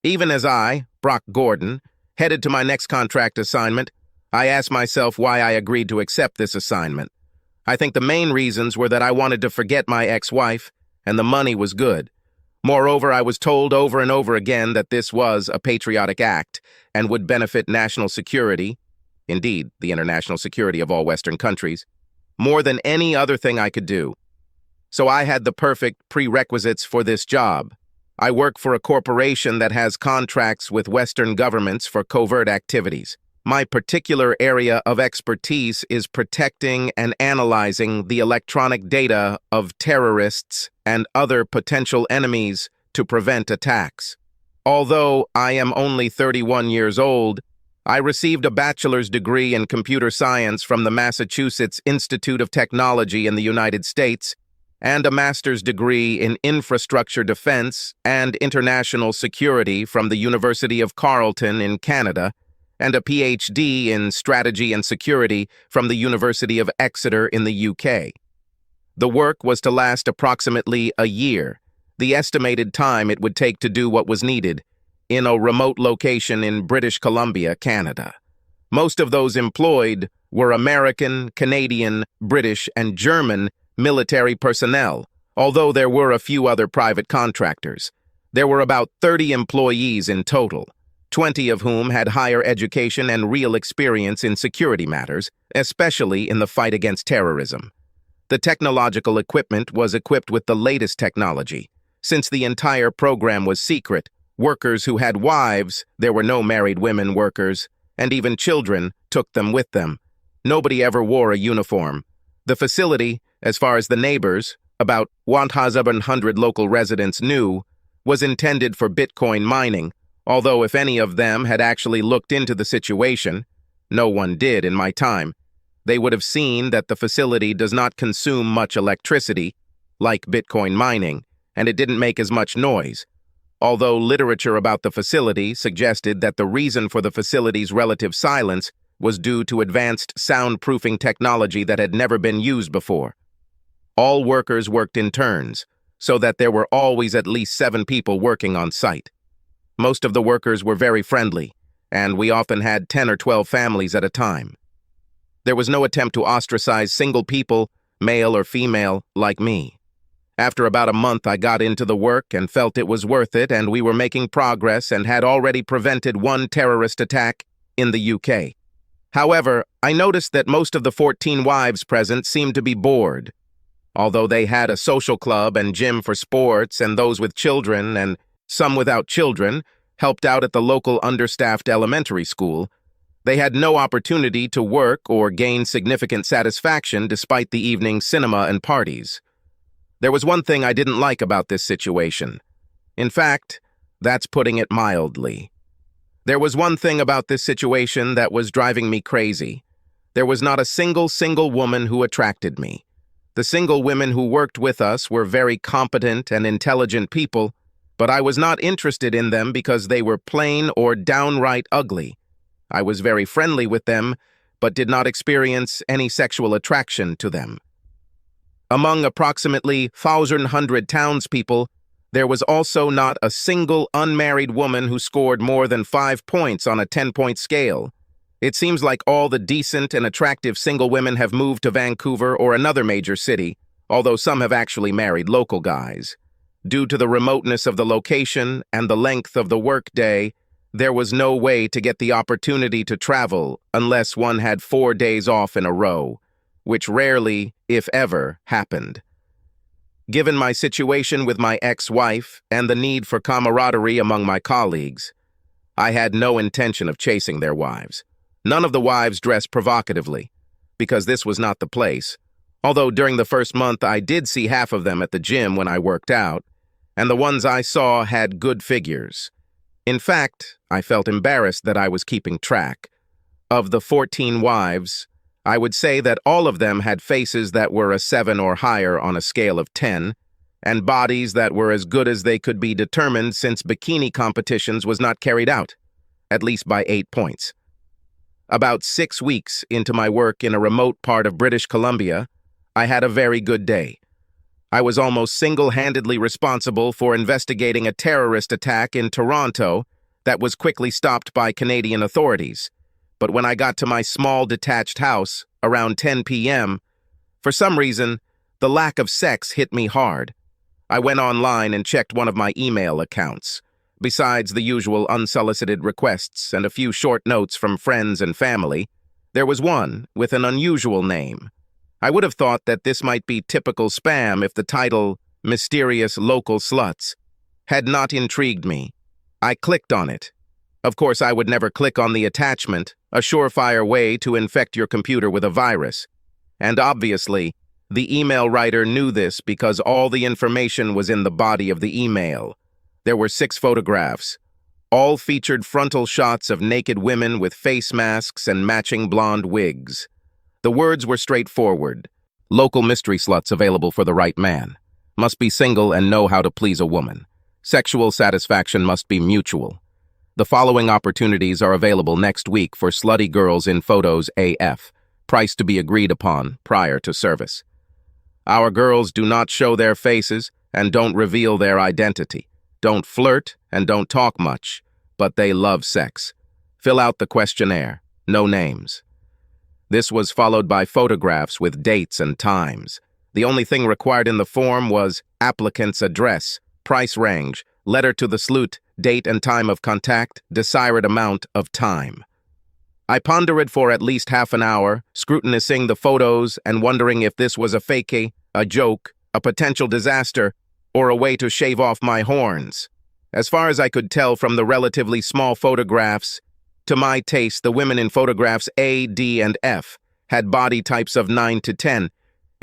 Even as I, Brock Gordon, headed to my next contract assignment, I asked myself why I agreed to accept this assignment. I think the main reasons were that I wanted to forget my ex-wife, and the money was good. Moreover, I was told over and over again that this was a patriotic act and would benefit national security, indeed, the international security of all Western countries, more than any other thing I could do. So I had the perfect prerequisites for this job. I work for a corporation that has contracts with Western governments for covert activities. My particular area of expertise is protecting and analyzing the electronic data of terrorists and other potential enemies to prevent attacks. Although I am only 31 years old, I received a bachelor's degree in computer science from the Massachusetts Institute of Technology in the United States and a master's degree in infrastructure defense and international security from the University of Carleton in Canada, and a PhD in strategy and security from the University of Exeter in the UK. The work was to last approximately a year, the estimated time it would take to do what was needed, in a remote location in British Columbia, Canada. Most of those employed were American, Canadian, British, and German military personnel, although there were a few other private contractors. There were about 30 employees in total, 20 of whom had higher education and real experience in security matters, especially in the fight against terrorism. The technological equipment was equipped with the latest technology. Since the entire program was secret, workers who had wives, there were no married women workers, and even children took them with them. Nobody ever wore a uniform. The facility, as far as the neighbors, about 1,700 local residents knew, was intended for Bitcoin mining, although if any of them had actually looked into the situation, no one did in my time, they would have seen that the facility does not consume much electricity, like Bitcoin mining, and it didn't make as much noise. Although literature about the facility suggested that the reason for the facility's relative silence was due to advanced soundproofing technology that had never been used before. All workers worked in turns, so that there were always at least 7 people working on site. Most of the workers were very friendly, and we often had 10 or 12 families at a time. There was no attempt to ostracize single people, male or female, like me. After about a month, I got into the work and felt it was worth it, and we were making progress and had already prevented one terrorist attack in the UK. However, I noticed that most of the 14 wives present seemed to be bored. Although they had a social club and gym for sports, and those with children and some without children helped out at the local understaffed elementary school, they had no opportunity to work or gain significant satisfaction despite the evening cinema and parties. There was one thing I didn't like about this situation. In fact, that's putting it mildly. There was one thing about this situation that was driving me crazy. There was not a single woman who attracted me. The single women who worked with us were very competent and intelligent people, but I was not interested in them because they were plain or downright ugly. I was very friendly with them, but did not experience any sexual attraction to them. Among approximately 1,100 townspeople, there was also not a single unmarried woman who scored more than 5 points on a 10-point scale. It seems like all the decent and attractive single women have moved to Vancouver or another major city, although some have actually married local guys. Due to the remoteness of the location and the length of the workday, there was no way to get the opportunity to travel unless one had 4 days off in a row, which rarely, if ever, happened. Given my situation with my ex-wife and the need for camaraderie among my colleagues, I had no intention of chasing their wives. None of the wives dressed provocatively, because this was not the place, although during the first month I did see half of them at the gym when I worked out, and the ones I saw had good figures. In fact, I felt embarrassed that I was keeping track. Of the 14 wives, I would say that all of them had faces that were a 7 or higher on a scale of 10, and bodies that were as good as they could be determined since bikini competitions was not carried out, at least by 8 points. About 6 weeks into my work in a remote part of British Columbia, I had a very good day. I was almost single-handedly responsible for investigating a terrorist attack in Toronto That was quickly stopped by Canadian authorities. But when I got to my small detached house around 10 p.m., for some reason, the lack of sex hit me hard. I went online and checked one of my email accounts. Besides the usual unsolicited requests and a few short notes from friends and family, there was one with an unusual name. I would have thought that this might be typical spam if the title, Mysterious Local Sluts, had not intrigued me. I clicked on it. Of course, I would never click on the attachment, a surefire way to infect your computer with a virus. And obviously, the email writer knew this because all the information was in the body of the email. There were 6 photographs. All featured frontal shots of naked women with face masks and matching blonde wigs. The words were straightforward. Local mystery sluts available for the right man. Must be single and know how to please a woman. Sexual satisfaction must be mutual. The following opportunities are available next week for slutty girls in photos AF. Price to be agreed upon prior to service. Our girls do not show their faces and don't reveal their identity. Don't flirt and don't talk much, but they love sex. Fill out the questionnaire. No names. This was followed by photographs with dates and times. The only thing required in the form was applicant's address, price range, letter to the slut, date and time of contact, desired amount of time. I pondered for at least half an hour, scrutinizing the photos and wondering if this was a fakey, a joke, a potential disaster, or a way to shave off my horns. As far as I could tell from the relatively small photographs, to my taste, the women in photographs A, D, and F had body types of 9 to 10,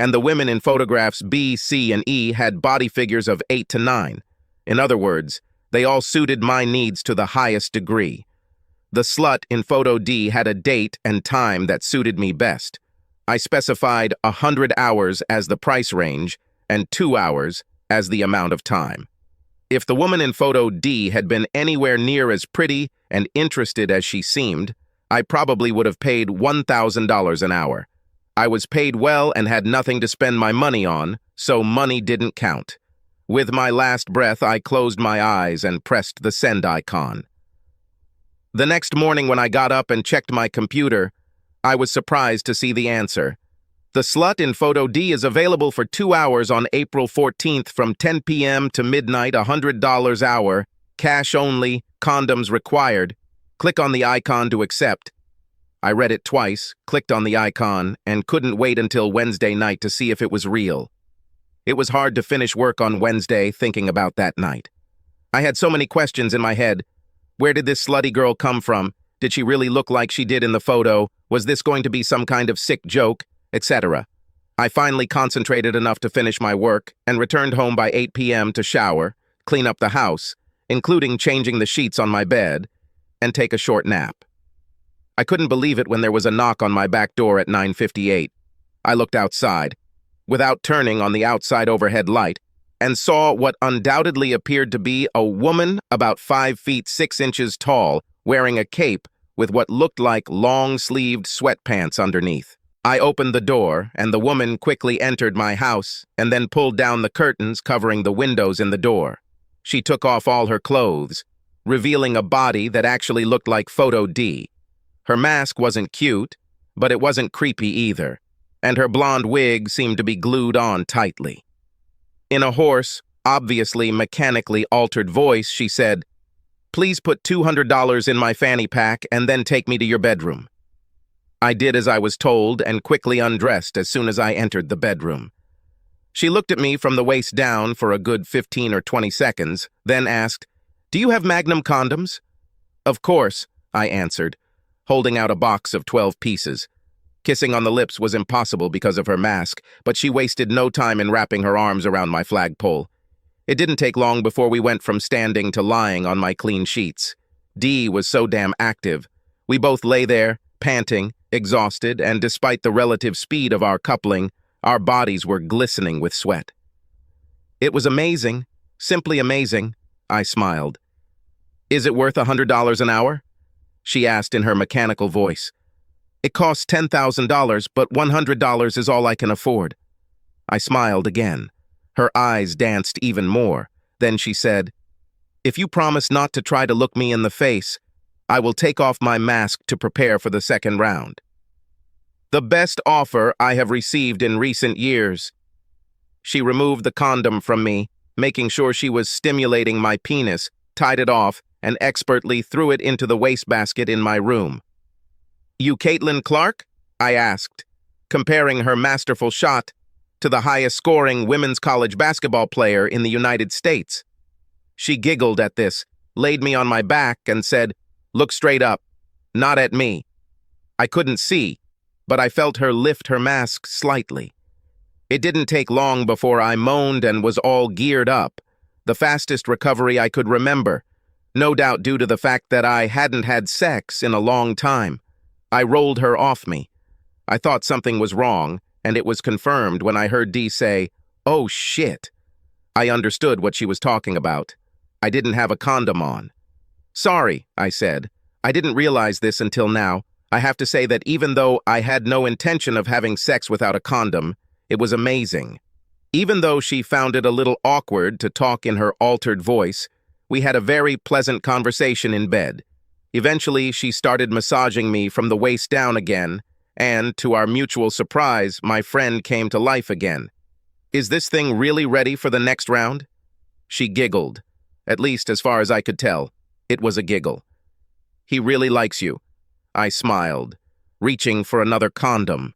and the women in photographs B, C, and E had body figures of 8 to 9. In other words, they all suited my needs to the highest degree. The slut in photo D had a date and time that suited me best. I specified 100 hours as the price range and 2 hours as the amount of time. If the woman in photo D had been anywhere near as pretty and interested as she seemed, I probably would have paid $1,000 an hour. I was paid well and had nothing to spend my money on, so money didn't count. With my last breath, I closed my eyes and pressed the send icon. The next morning when I got up and checked my computer, I was surprised to see the answer. The slut in photo D is available for 2 hours on April 14th from 10 p.m. to midnight, $100 hour, cash only, condoms required. Click on the icon to accept. I read it twice, clicked on the icon, and couldn't wait until Wednesday night to see if it was real. It was hard to finish work on Wednesday thinking about that night. I had so many questions in my head. Where did this slutty girl come from? Did she really look like she did in the photo? Was this going to be some kind of sick joke? Etc. I finally concentrated enough to finish my work and returned home by 8 p.m. to shower, clean up the house, including changing the sheets on my bed, and take a short nap. I couldn't believe it when there was a knock on my back door at 9:58. I looked outside, without turning on the outside overhead light, and saw what undoubtedly appeared to be a woman about 5 feet 6 inches tall, wearing a cape with what looked like long-sleeved sweatpants underneath. I opened the door, and the woman quickly entered my house and then pulled down the curtains covering the windows in the door. She took off all her clothes, revealing a body that actually looked like photo D. Her mask wasn't cute, but it wasn't creepy either, and her blonde wig seemed to be glued on tightly. In a hoarse, obviously mechanically altered voice, she said, "Please put $200 in my fanny pack and then take me to your bedroom." I did as I was told and quickly undressed as soon as I entered the bedroom. She looked at me from the waist down for a good 15 or 20 seconds, then asked, "Do you have Magnum condoms?" "Of course," I answered, holding out a box of 12 pieces. Kissing on the lips was impossible because of her mask, but she wasted no time in wrapping her arms around my flagpole. It didn't take long before we went from standing to lying on my clean sheets. D was so damn active. We both lay there, panting, exhausted, and despite the relative speed of our coupling, our bodies were glistening with sweat. It was amazing, simply amazing, I smiled. "Is it worth $100 an hour?" she asked in her mechanical voice. "It costs $10,000, but $100 is all I can afford." I smiled again. Her eyes danced even more. Then she said, If you promise not to try to look me in the face, I will take off my mask to prepare for the second round. The best offer I have received in recent years. She removed the condom from me, making sure she was stimulating my penis, tied it off, and expertly threw it into the wastebasket in my room. "You Caitlin Clark?" I asked, comparing her masterful shot to the highest-scoring women's college basketball player in the United States. She giggled at this, laid me on my back, and said, "Look straight up, not at me." I couldn't see, but I felt her lift her mask slightly. It didn't take long before I moaned and was all geared up, the fastest recovery I could remember, no doubt due to the fact that I hadn't had sex in a long time. I rolled her off me. I thought something was wrong, and it was confirmed when I heard Dee say, "Oh shit." I understood what she was talking about. I didn't have a condom on. "Sorry," I said. "I didn't realize this until now. I have to say that even though I had no intention of having sex without a condom, it was amazing." Even though she found it a little awkward to talk in her altered voice, we had a very pleasant conversation in bed. Eventually, she started massaging me from the waist down again, and, to our mutual surprise, my friend came to life again. "Is this thing really ready for the next round?" She giggled. At least, as far as I could tell, it was a giggle. "He really likes you." I smiled, reaching for another condom.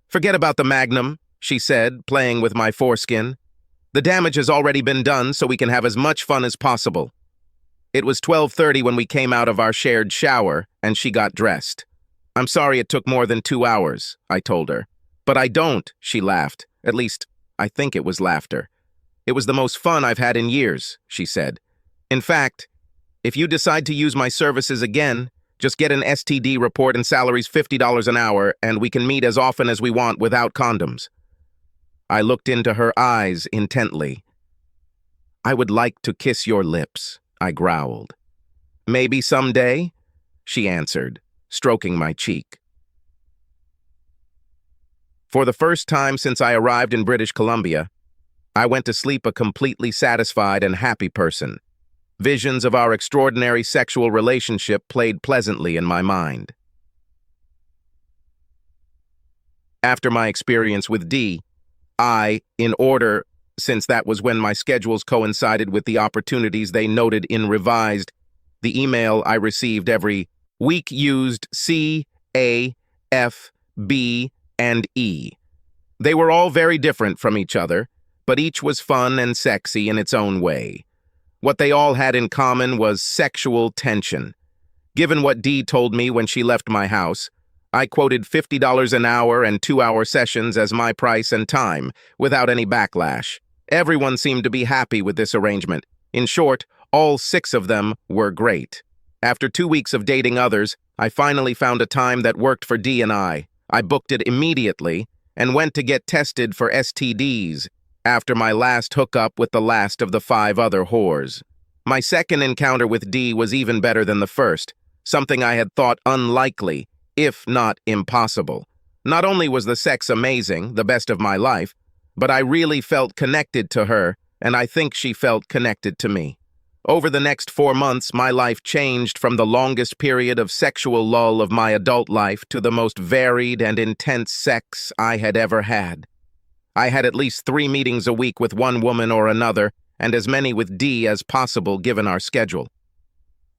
"Forget about the Magnum," she said, playing with my foreskin. "The damage has already been done, so we can have as much fun as possible." It was 12:30 when we came out of our shared shower, and she got dressed. "I'm sorry it took more than 2 hours," I told her. "But I don't," she laughed. At least, I think it was laughter. "It was the most fun I've had in years," she said. "In fact, if you decide to use my services again, just get an STD report and salary's $50 an hour, and we can meet as often as we want without condoms." I looked into her eyes intently. "I would like to kiss your lips," I growled. "Maybe someday," she answered, stroking my cheek. For the first time since I arrived in British Columbia, I went to sleep a completely satisfied and happy person. Visions of our extraordinary sexual relationship played pleasantly in my mind. After my experience with Dee, since that was when my schedules coincided with the opportunities they noted in revised, the email I received every week used C, A, F, B, and E. They were all very different from each other, but each was fun and sexy in its own way. What they all had in common was sexual tension. Given what Dee told me when she left my house, I quoted $50 an hour and 2-hour sessions as my price and time, without any backlash. Everyone seemed to be happy with this arrangement. In short, all 6 of them were great. After 2 weeks of dating others, I finally found a time that worked for Dee and I. I booked it immediately and went to get tested for STDs after my last hookup with the last of the 5 other whores. My second encounter with Dee was even better than the first, something I had thought unlikely, if not impossible. Not only was the sex amazing, the best of my life, but I really felt connected to her, and I think she felt connected to me. Over the next 4 months, my life changed from the longest period of sexual lull of my adult life to the most varied and intense sex I had ever had. I had at least 3 meetings a week with one woman or another, and as many with Dee as possible given our schedule.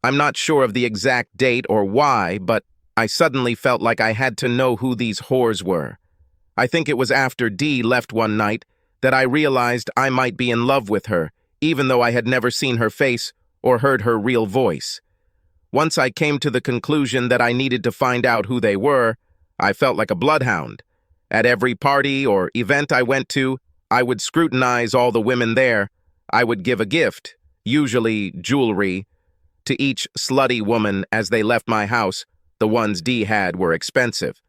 I'm not sure of the exact date or why, but I suddenly felt like I had to know who these whores were. I think it was after Dee left one night that I realized I might be in love with her, even though I had never seen her face or heard her real voice. Once I came to the conclusion that I needed to find out who they were, I felt like a bloodhound. At every party or event I went to, I would scrutinize all the women there. I would give a gift, usually jewelry, to each slutty woman as they left my house. The ones Dee had were expensive,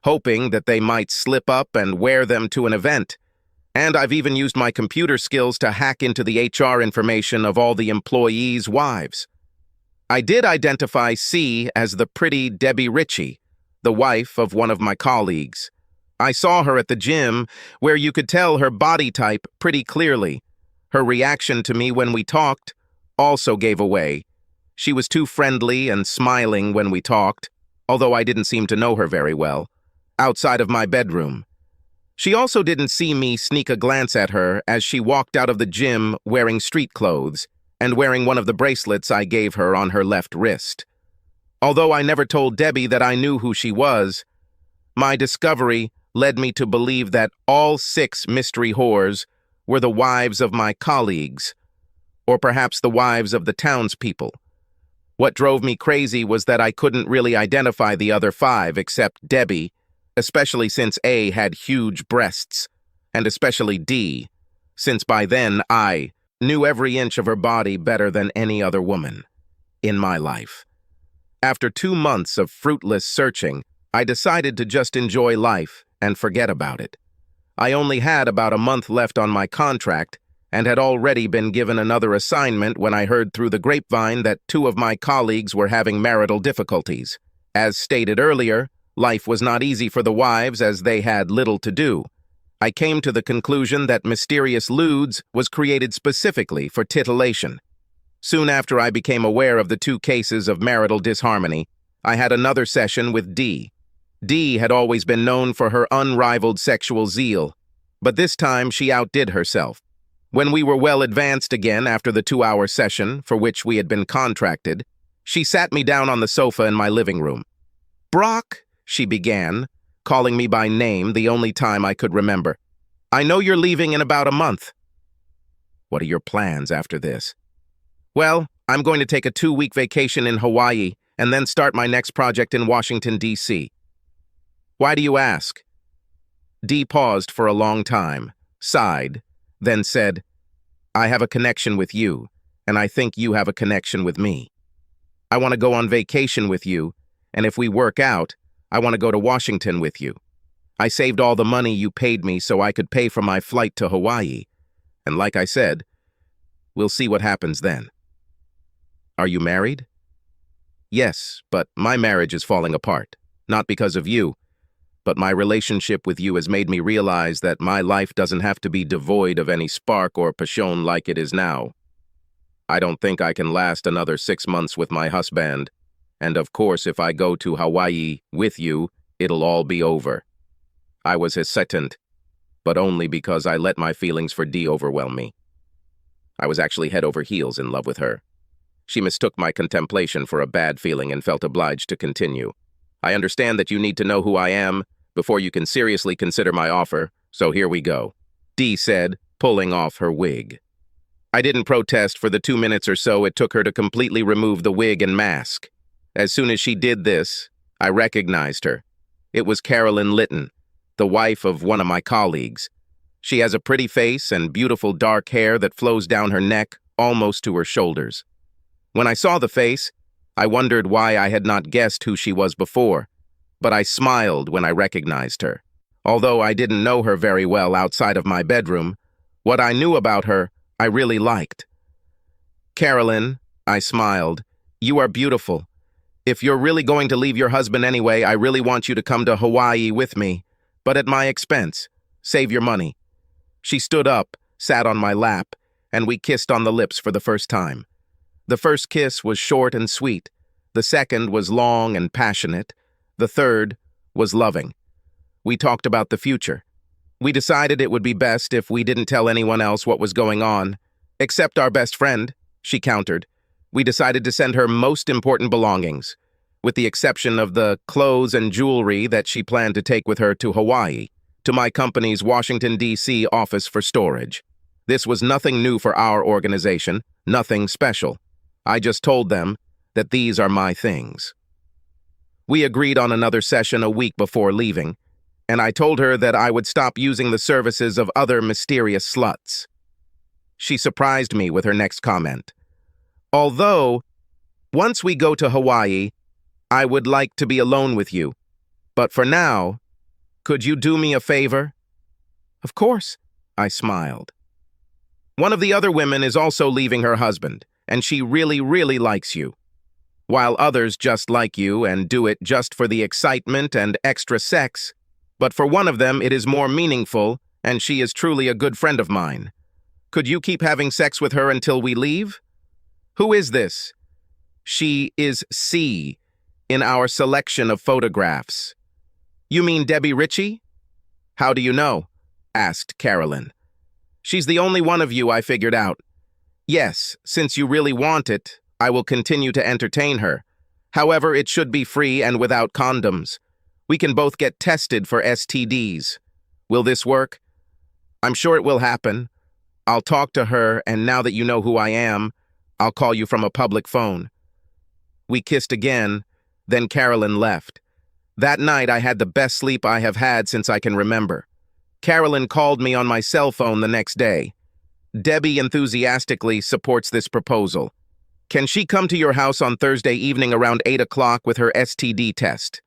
hoping that they might slip up and wear them to an event. And I've even used my computer skills to hack into the HR information of all the employees' wives. I did identify C as the pretty Debbie Ritchie, the wife of one of my colleagues. I saw her at the gym, where you could tell her body type pretty clearly. Her reaction to me when we talked also gave away. She was too friendly and smiling when we talked, although I didn't seem to know her very well, outside of my bedroom. She also didn't see me sneak a glance at her as she walked out of the gym wearing street clothes and wearing one of the bracelets I gave her on her left wrist. Although I never told Debbie that I knew who she was, my discovery led me to believe that all 6 mystery whores were the wives of my colleagues, or perhaps the wives of the townspeople. What drove me crazy was that I couldn't really identify the other 5 except Debbie, especially since A had huge breasts, and especially D, since by then I knew every inch of her body better than any other woman in my life. After 2 months of fruitless searching, I decided to just enjoy life and forget about it. I only had about a month left on my contract and had already been given another assignment when I heard through the grapevine that 2 of my colleagues were having marital difficulties. As stated earlier, life was not easy for the wives as they had little to do. I came to the conclusion that Mysterious Ludes was created specifically for titillation. Soon after I became aware of the 2 cases of marital disharmony, I had another session with D. D had always been known for her unrivaled sexual zeal, but this time she outdid herself. When we were well advanced again after the 2-hour session for which we had been contracted, she sat me down on the sofa in my living room. "Brock," she began, calling me by name the only time I could remember. "I know you're leaving in about a month." "What are your plans after this?" "Well, I'm going to take a 2-week vacation in Hawaii and then start my next project in Washington, D.C. "Why do you ask?" D paused for a long time, sighed, then said, "I have a connection with you, and I think you have a connection with me. I want to go on vacation with you, and if we work out, I want to go to Washington with you. I saved all the money you paid me so I could pay for my flight to Hawaii, and like I said, we'll see what happens then." "Are you married?" "Yes, but my marriage is falling apart, not because of you, but my relationship with you has made me realize that my life doesn't have to be devoid of any spark or passion like it is now. I don't think I can last another 6 months with my husband, and of course if I go to Hawaii with you, it'll all be over." I was hesitant, but only because I let my feelings for D overwhelm me. I was actually head over heels in love with her. She mistook my contemplation for a bad feeling and felt obliged to continue. "I understand that you need to know who I am before you can seriously consider my offer, so here we go," D said, pulling off her wig. I didn't protest for the 2 minutes or so it took her to completely remove the wig and mask. As soon as she did this, I recognized her. It was Carolyn Litton, the wife of one of my colleagues. She has a pretty face and beautiful dark hair that flows down her neck almost to her shoulders. When I saw the face, I wondered why I had not guessed who she was before, but I smiled when I recognized her. Although I didn't know her very well outside of my bedroom, what I knew about her I really liked. "Carolyn," I smiled, "you are beautiful. If you're really going to leave your husband anyway, I really want you to come to Hawaii with me, but at my expense. Save your money." She stood up, sat on my lap, and we kissed on the lips for the first time. The first kiss was short and sweet. The second was long and passionate. The third was loving. We talked about the future. We decided it would be best if we didn't tell anyone else what was going on, except our best friend, she countered. We decided to send her most important belongings, with the exception of the clothes and jewelry that she planned to take with her to Hawaii, to my company's Washington, D.C. office for storage. This was nothing new for our organization, nothing special. I just told them that these are my things. We agreed on another session a week before leaving, and I told her that I would stop using the services of other mysterious sluts. She surprised me with her next comment. "Although, once we go to Hawaii, I would like to be alone with you. But for now, could you do me a favor?" "Of course," I smiled. "One of the other women is also leaving her husband, and she really, really likes you. While others just like you and do it just for the excitement and extra sex, but for one of them it is more meaningful, and she is truly a good friend of mine. Could you keep having sex with her until we leave?" Who is this? She is C in our selection of photographs. You mean Debbie Ritchie? How do you know? Asked Carolyn. She's the only one of you I figured out. Yes, since you really want it, I will continue to entertain her. However, it should be free and without condoms. We can both get tested for STDs. Will this work? I'm sure it will happen. I'll talk to her, and now that you know who I am, I'll call you from a public phone. We kissed again, then Carolyn left. That night, I had the best sleep I have had since I can remember. Carolyn called me on my cell phone the next day. Debbie enthusiastically supports this proposal. Can she come to your house on Thursday evening around 8 o'clock with her STD test?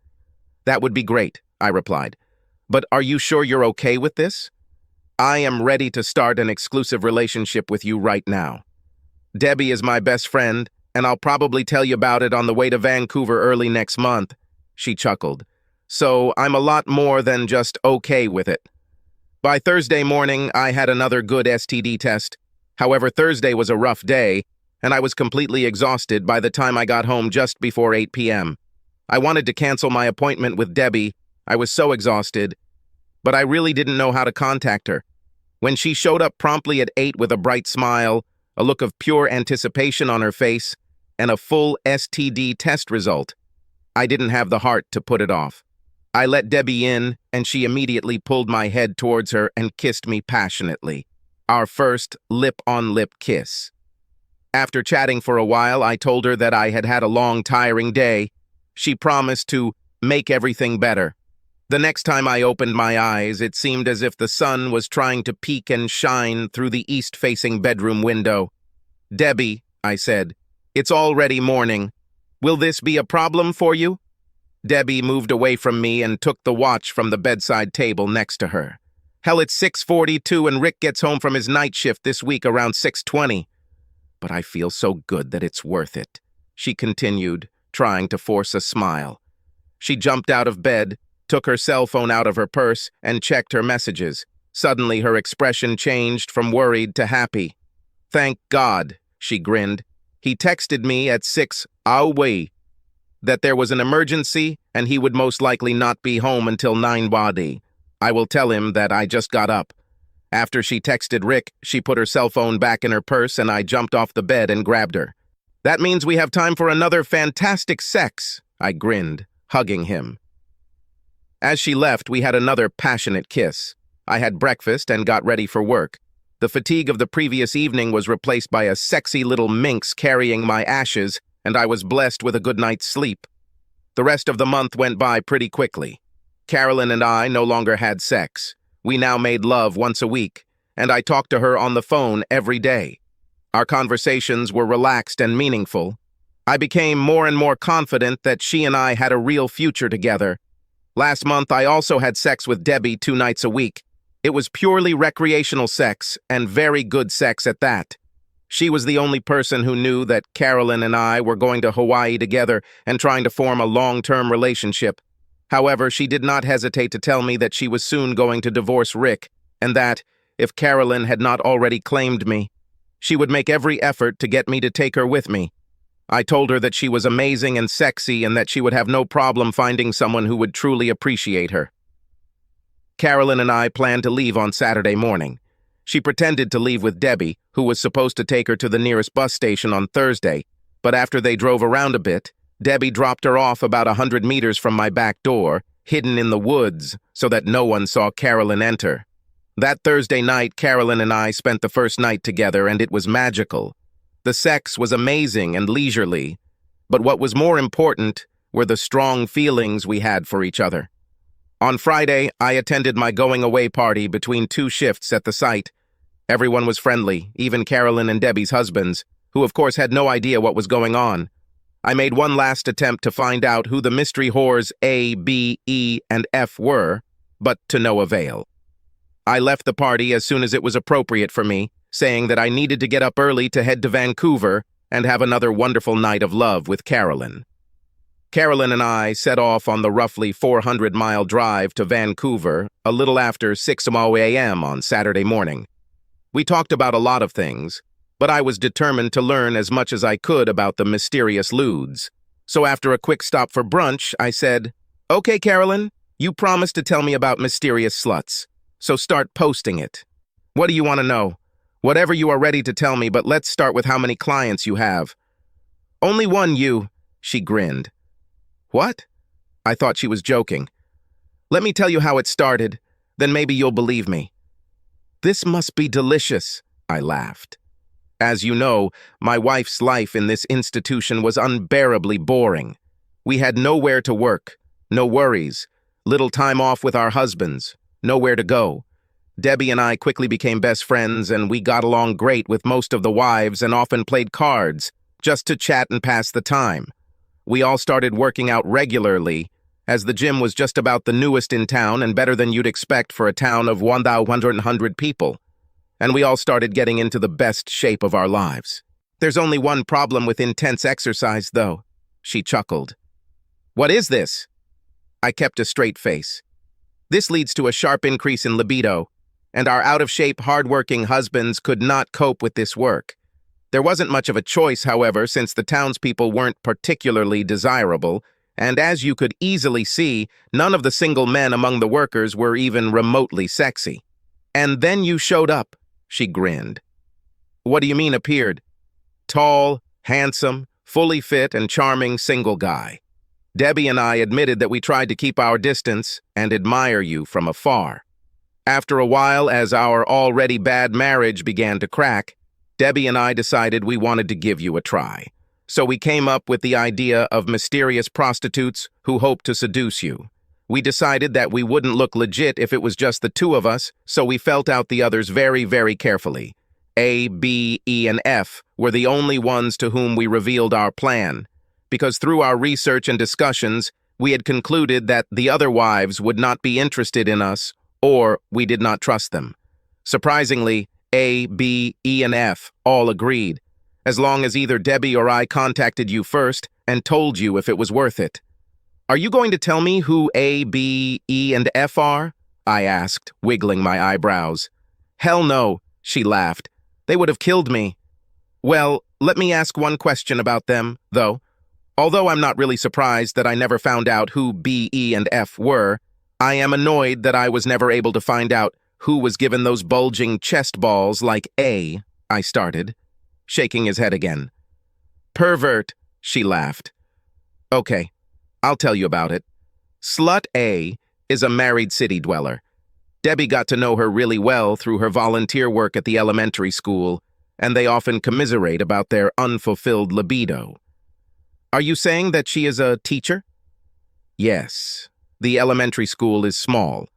That would be great, I replied. But are you sure you're okay with this? I am ready to start an exclusive relationship with you right now. Debbie is my best friend, and I'll probably tell you about it on the way to Vancouver early next month, she chuckled. So I'm a lot more than just okay with it. By Thursday morning, I had another good STD test. However, Thursday was a rough day, and I was completely exhausted by the time I got home just before 8 p.m. I wanted to cancel my appointment with Debbie. I was so exhausted, but I really didn't know how to contact her. When she showed up promptly at 8 with a bright smile, a look of pure anticipation on her face, and a full STD test result, I didn't have the heart to put it off. I let Debbie in, and she immediately pulled my head towards her and kissed me passionately. Our first lip-on-lip kiss. After chatting for a while, I told her that I had had a long, tiring day. She promised to make everything better. The next time I opened my eyes, it seemed as if the sun was trying to peek and shine through the east-facing bedroom window. Debbie, I said, it's already morning. Will this be a problem for you? Debbie moved away from me and took the watch from the bedside table next to her. Hell, it's 6:42 and Rick gets home from his night shift this week around 6:20. But I feel so good that it's worth it, she continued, trying to force a smile. She jumped out of bed, took her cell phone out of her purse, and checked her messages. Suddenly, her expression changed from worried to happy. Thank God, she grinned. He texted me at 6:00 that there was an emergency and he would most likely not be home until 9:00. I will tell him that I just got up. After she texted Rick, she put her cell phone back in her purse and I jumped off the bed and grabbed her. That means we have time for another fantastic sex, I grinned, hugging him. As she left, we had another passionate kiss. I had breakfast and got ready for work. The fatigue of the previous evening was replaced by a sexy little minx carrying my ashes, and I was blessed with a good night's sleep. The rest of the month went by pretty quickly. Carolyn and I no longer had sex. We now made love once a week, and I talked to her on the phone every day. Our conversations were relaxed and meaningful. I became more and more confident that she and I had a real future together. Last month, I also had sex with Debbie 2 nights a week. It was purely recreational sex, and very good sex at that. She was the only person who knew that Carolyn and I were going to Hawaii together and trying to form a long-term relationship. However, she did not hesitate to tell me that she was soon going to divorce Rick, and that, if Carolyn had not already claimed me, she would make every effort to get me to take her with me. I told her that she was amazing and sexy and that she would have no problem finding someone who would truly appreciate her. Carolyn and I planned to leave on Saturday morning. She pretended to leave with Debbie, who was supposed to take her to the nearest bus station on Thursday, but after they drove around a bit, Debbie dropped her off about 100 meters from my back door, hidden in the woods, so that no one saw Carolyn enter. That Thursday night, Carolyn and I spent the first night together, and it was magical. The sex was amazing and leisurely, but what was more important were the strong feelings we had for each other. On Friday, I attended my going-away party between 2 shifts at the site. Everyone was friendly, even Carolyn and Debbie's husbands, who of course had no idea what was going on. I made one last attempt to find out who the mystery whores A, B, E, and F were, but to no avail. I left the party as soon as it was appropriate for me, saying that I needed to get up early to head to Vancouver and have another wonderful night of love with Carolyn. Carolyn and I set off on the roughly 400-mile drive to Vancouver a little after 6 a.m. on Saturday morning. We talked about a lot of things. but I was determined to learn as much as I could about the mysterious lewds. So after a quick stop for brunch, I said, "Okay, Carolyn, you promised to tell me about mysterious sluts, so start posting it. What do you want to know? Whatever you are ready to tell me, but let's start with how many clients you have." "Only one, you," she grinned. "What?" I thought she was joking. "Let me tell you how it started, then maybe you'll believe me." "This must be delicious," I laughed. As you know, my wife's life in this institution was unbearably boring. We had nowhere to work, no worries, little time off with our husbands, nowhere to go. Debbie and I quickly became best friends, and we got along great with most of the wives and often played cards, just to chat and pass the time. We all started working out regularly, as the gym was just about the newest in town and better than you'd expect for a town of 1,100 people. And we all started getting into the best shape of our lives. "There's only one problem with intense exercise, though," she chuckled. "What is this?" I kept a straight face. "This leads to a sharp increase in libido, and our out-of-shape, hard-working husbands could not cope with this work. There wasn't much of a choice, however, since the townspeople weren't particularly desirable, and as you could easily see, none of the single men among the workers were even remotely sexy. And then you showed up," she grinned. "What do you mean appeared?" "Tall, handsome, fully fit, and charming single guy. Debbie and I admitted that we tried to keep our distance and admire you from afar. After a while, as our already bad marriage began to crack, Debbie and I decided we wanted to give you a try. So we came up with the idea of mysterious prostitutes who hope to seduce you. We decided that we wouldn't look legit if it was just the two of us, so we felt out the others very, very carefully. A, B, E, and F were the only ones to whom we revealed our plan, because through our research and discussions, we had concluded that the other wives would not be interested in us, or we did not trust them. Surprisingly, A, B, E, and F all agreed, as long as either Debbie or I contacted you first and told you if it was worth it. "Are you going to tell me who A, B, E, and F are?" I asked, wiggling my eyebrows. "Hell no," she laughed. "They would have killed me." "Well, let me ask one question about them, though. Although I'm not really surprised that I never found out who B, E, and F were, I am annoyed that I was never able to find out who was given those bulging chest balls like A," I started, shaking his head again. "Pervert," she laughed. "Okay, I'll tell you about it. Slut A is a married city dweller. Debbie got to know her really well through her volunteer work at the elementary school, and they often commiserate about their unfulfilled libido." "Are you saying that she is a teacher?" "Yes. The elementary school is small,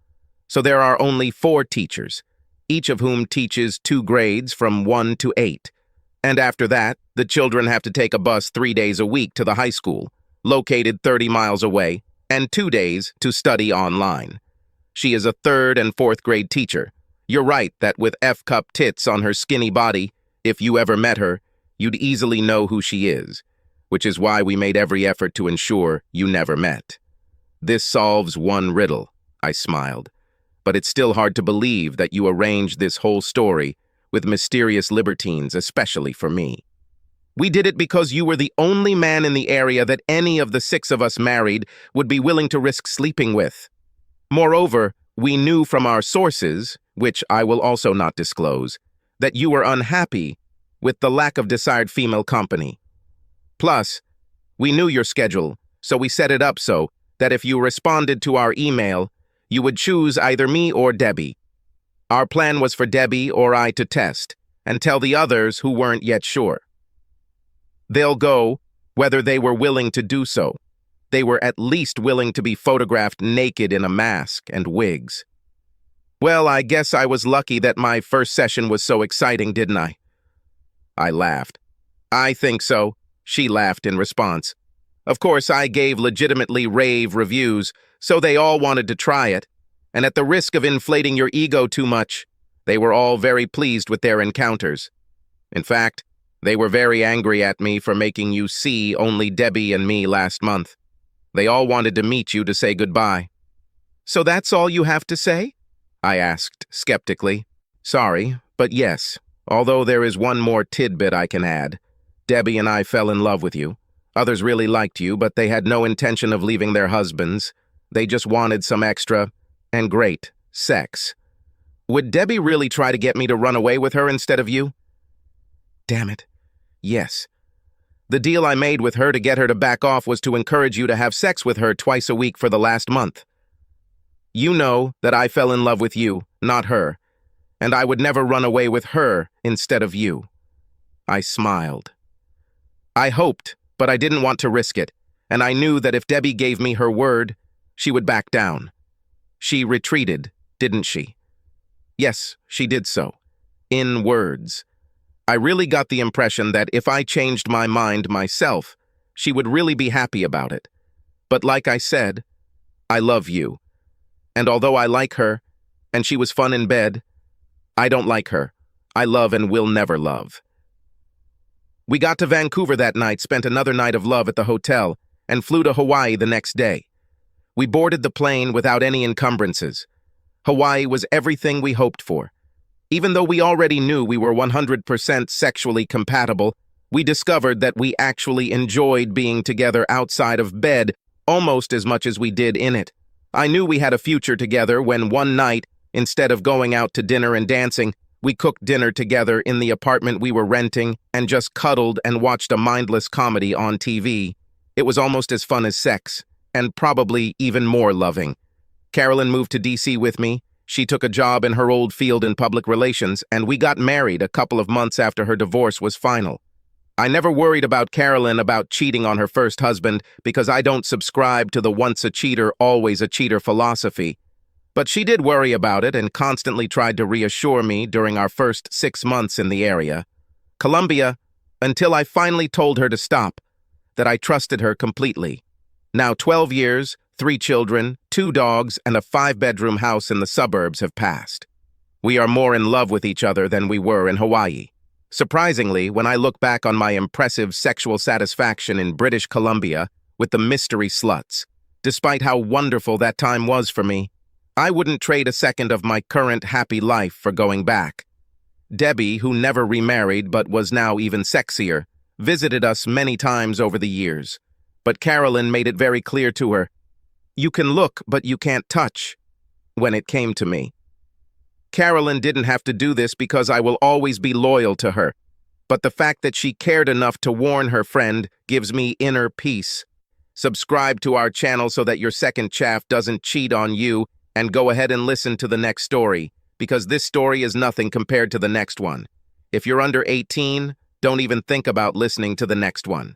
so there are only 4 teachers, each of whom teaches 2 grades from 1 to 8. And after that, the children have to take a bus 3 days a week to the high school, located 30 miles away, and 2 days to study online. She is a 3rd and 4th grade teacher. You're right that with F-cup tits on her skinny body, if you ever met her, you'd easily know who she is, which is why we made every effort to ensure you never met. This solves one riddle," I smiled, "but it's still hard to believe that you arranged this whole story with mysterious libertines, especially for me." "We did it because you were the only man in the area that any of the 6 of us married would be willing to risk sleeping with. Moreover, we knew from our sources, which I will also not disclose, that you were unhappy with the lack of desired female company. Plus, we knew your schedule, so we set it up so that if you responded to our email, you would choose either me or Debbie. Our plan was for Debbie or I to test and tell the others who weren't yet sure. They'll go whether they were willing to do so. They were at least willing to be photographed naked in a mask and wigs. Well, I guess I was lucky that my first session was so exciting, didn't I?" I laughed. "I think so," she laughed in response. "Of course, I gave legitimately rave reviews, so they all wanted to try it, and at the risk of inflating your ego too much, they were all very pleased with their encounters. In fact, they were very angry at me for making you see only Debbie and me last month. They all wanted to meet you to say goodbye." "So that's all you have to say?" I asked skeptically. "Sorry, but yes, Although there is one more tidbit I can add. Debbie and I fell in love with you. Others really liked you, but they had no intention of leaving their husbands. They just wanted some extra, and great, sex. Would Debbie really try to get me to run away with her instead of you? Damn it. Yes. The deal I made with her to get her to back off was to encourage you to have sex with her twice a week for the last month. You know that I fell in love with you, not her, and I would never run away with her instead of you. I smiled. I hoped, but I didn't want to risk it, and I knew that if Debbie gave me her word, she would back down. She retreated, didn't she? Yes, she did so. In words. I really got the impression that if I changed my mind myself, she would really be happy about it. But like I said, I love you. And although I like her, and she was fun in bed, I don't like her. I love and will never love. We got to Vancouver that night, spent another night of love at the hotel, and flew to Hawaii the next day. We boarded the plane without any encumbrances. Hawaii was everything we hoped for. Even though we already knew we were 100% sexually compatible, we discovered that we actually enjoyed being together outside of bed almost as much as we did in it. I knew we had a future together when one night, instead of going out to dinner and dancing, we cooked dinner together in the apartment we were renting and just cuddled and watched a mindless comedy on TV. It was almost as fun as sex, and probably even more loving. Carolyn moved to DC with me. She took a job in her old field in public relations, and we got married a couple of months after her divorce was final. I never worried about Carolyn about cheating on her first husband because I don't subscribe to the once a cheater, always a cheater philosophy. But she did worry about it and constantly tried to reassure me during our first 6 months in the area. Columbia, until I finally told her to stop, that I trusted her completely. Now 12 years, 3 children, 2 dogs, and a 5-bedroom house in the suburbs have passed. We are more in love with each other than we were in Hawaii. Surprisingly, when I look back on my impressive sexual satisfaction in British Columbia with the mystery sluts, despite how wonderful that time was for me, I wouldn't trade a second of my current happy life for going back. Debbie, who never remarried but was now even sexier, visited us many times over the years. But Carolyn made it very clear to her, "You can look, but you can't touch," when it came to me. Carolyn didn't have to do this because I will always be loyal to her, but the fact that she cared enough to warn her friend gives me inner peace. Subscribe to our channel so that your second chaff doesn't cheat on you, and go ahead and listen to the next story, because this story is nothing compared to the next one. If you're under 18, don't even think about listening to the next one.